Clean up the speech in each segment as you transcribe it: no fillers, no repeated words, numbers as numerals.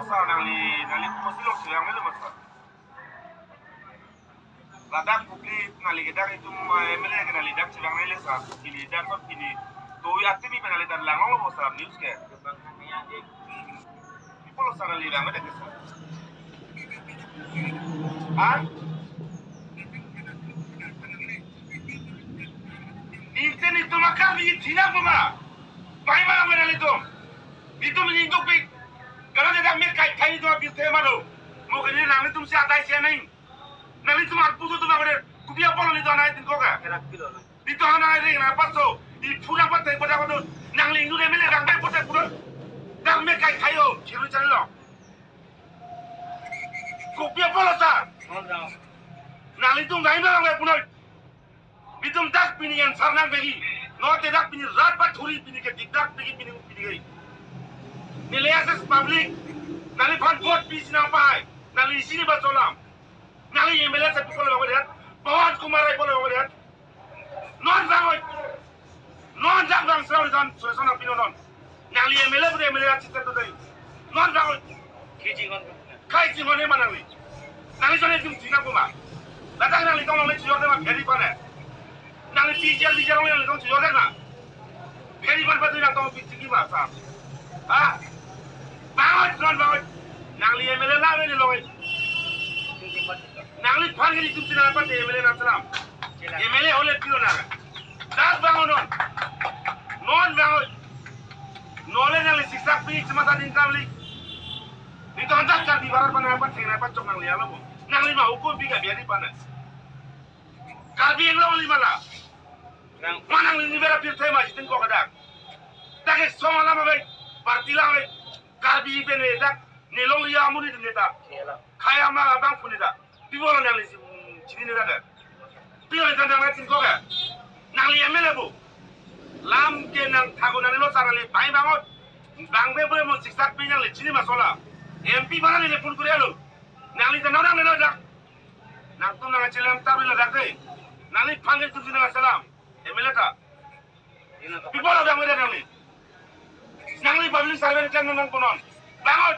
losa nali kumusilo silang melo masa. Ladak bukli nali gedak itu emele nali dak silang melo sa. Kini dak kok kini tuh aktif ini nali dan langong lo masa news ke. People losa nali ramai dak sa. Ah? Inten itu makam ini tidak apa? Bagaimana mengenal itu? Itu menyinggung pik. Kalau tidak mereka kaya itu habis tema lo. Mungkin ini nanti tuh siapa yang saya nih. Nanti tuh marpu tuh makanya. Kupiah pola itu anak itu kok kan? Itu anak itu yang apa so? Di pulang patah pada waktu nangling itu emel yang ramai patah pulang. Dan mereka kaya kiri cari lo. Kupiah pola sah. Nangling itu nggak ada orang punya. Bitum tak pini yang sarnang bagi. No tidak pini rat pat thuri pini ke tidak bagi pini gay. Nilai asas public. Nali fan vote pisi nampai. Nali sini basolam. Nali MLA satu kalau bawa lihat. Bawan kumarai kalau bawa lihat. Non bangun. Non jangan selalu dan suasana pino non. Nali MLA boleh MLA cita tu tadi. Non bangun. Kai jingon ni mana ni? Nali sana jum tina kuma. Datang nali kau nali cuci orang beri panen. Nang pijar orang yang langsung jual kan? Beri ban batu yang kamu pici gimana sah? Ah, bangun, bangun. Nang lihat MLA lah ni loh. Nang lihat pan ini cuma apa deh MLA nasalam. MLA oleh kilo naga. Das bangun non bangun. Noleh nang lihat siksa pi cuma tadi income li. Itu antar cari barat pan apa sih? Apa cok nang lihat lo? Nang lihat mau hukum biar di panas. Kalbi yang lo lima lah. Manang ini berapa tema itu kau kadang. Tak semua lama baik, parti lama baik. Kalbi bene tak, nelong liya muni tu neta. Kaya mah abang pun neta. Pibola nang lisi cini neta kan. Pibola tentang nasi kau kan. Nang liya mele bu. Lam ke nang thago nang lo sarang li pai bangot. Bang be boleh mau siksak pi nang li cini masalah. MP mana ni pun kuriya lo. Nang li tanah nang nelo dak. Nang tu nang cilam tahu lo dak deh. Nang li panggil tu cina masalah. MLA tak? People ada mereka nangli. Nangli public servant kan nang konon. Bangun,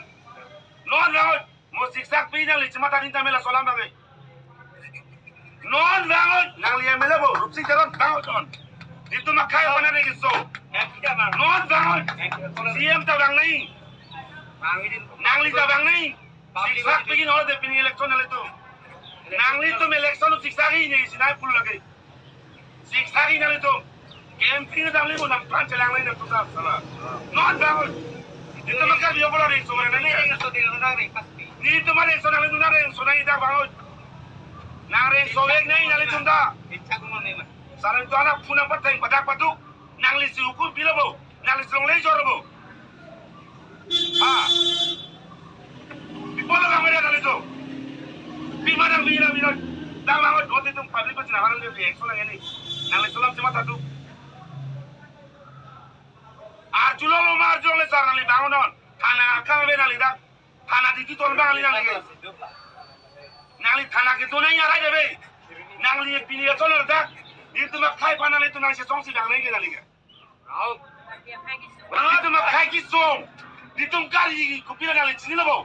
non bangun. Mau siksak pi nangli cuma tadi tamela solam bangai. Non bangun, nangli MLA bo. Rupsi jalan bangun non. Itu makai mana lagi so? Non bangun. CM tak bang ni. Nangli tak bang ni. Siksak pi nol de pini election nangli tu. Nangli tu election tu siksak ini sinai puluh lagi. Siksa ini itu, campaign itu dalam lima tahun celang lain itu tak salah. Non bangun, itu maka dia boleh ring semua ni. Ni itu mana yang sonang itu nara yang sonang itu bangun. Nara yang soek ni nari tunda. Sarang itu anak punang pateng padak patuk, nangli si hukum bila bo, nangli si longlai jor bo. Ah, boleh bangun dia nari itu. Bimana bila. Dah bangun, waktu itu public pun cenah orang dia eksolang ini. Nang solam cuma satu. Arjulo lo marjulo le sarang li bangun on. Thana kang be nali dak. Thana diki tol bang ali nali. Nali thana ke to nahi arai debe. Nang li pini to lo dak. Itu mak khai panali tu nang se song si bang nahi ke nali ke. Itu mak khai ki song. Ditum kari kupila nali chini lo bo.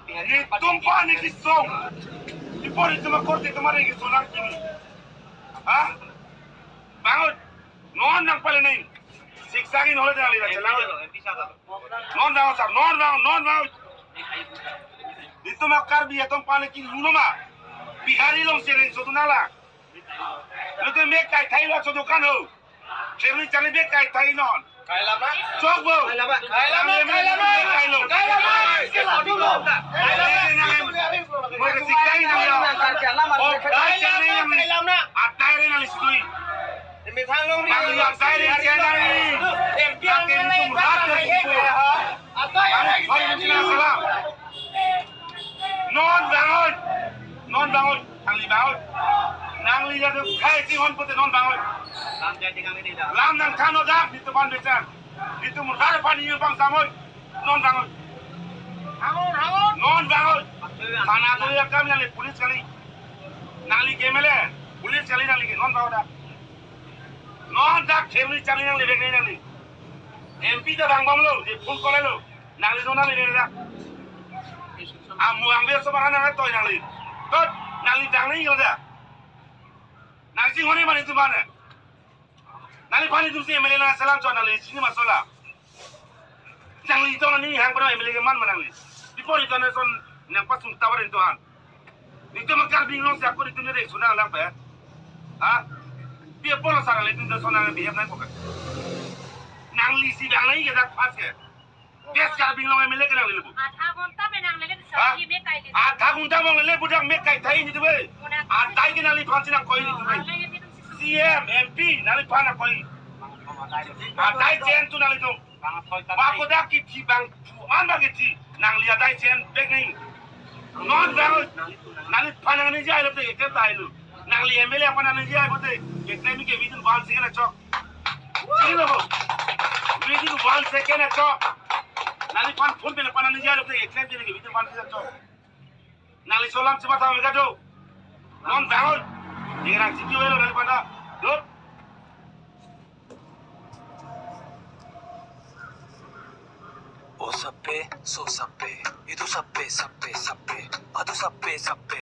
Ditum pa ni ki song. Ipor itu mak korte kemarin ki sonang kini. Ah? Bangun, non nang paling ni, siksa ini oleh dah lihat jalan. Non bangun. Itu makar biar tom paling kini luno mah, bihari long sering suatu nala. Lalu mek kai thai lah suatu kan ho, sering cari mek kai thai non. Cok bo. Mereka siksa ini non bangun, tangli bangun, nangli jadi kai sihon putih non bangun. Lam nang kano dak di tempat becan, itu murah pani yang bang samoi, non bangun. Non bangun, tanah tu yang kami nangli polis kali, nangli kemele, polis kali nangli non bangun dak. Non dak kemli kali nangli begini nangli. MP dah bang bang lo, di full kolai lo, nangli non nangli dak. Amu ambil sebarang nang toy nang li. Tot nang li dang ni gila. Nang sing honi mana itu mana? Nang li pani tu si emele nang salam cho nang li sini masalah. Nang li to ni hang pernah emele man nang li. Before itu nang son nang pasung tawarin tuan. Itu makar bingung siapa itu ni dek sunang lang pe. Ah, dia pola sarang itu dah sonang biar nang pokat. Nang li si dang ni kita pas ke. Dia sekarang bingung emele kenang li lebu. आधा घंटा में नांग लेके सब्जी में काई ले आधा घंटा मांग ले बुढ़ा में कई थाई नहीं तुबे आधा के नाली फांसी ना कोई नहीं तुबे CM MP नाली फाना कोई आधा चेन तू नाली तुम बाको दा की थी बंग मान बाकी थी नांग लिया आधा चेन बेग नहीं नॉन बंग नाली फाना नहीं जाए लोग तो एक ताई लो नांग लिया MLA अपन नहीं जाए बोलते एक टाइम के बीच में बाल से ना चौक ठीक है लोगों बीच में बाल से क्या ना चौक Nali pan phone pe pan ani jalo ke claim ke bitu pan se to nali solam se bata me gato non bangol dira siki welo nali panda do O sappe so sappe idu sappe sappe sappe adu sappe sappe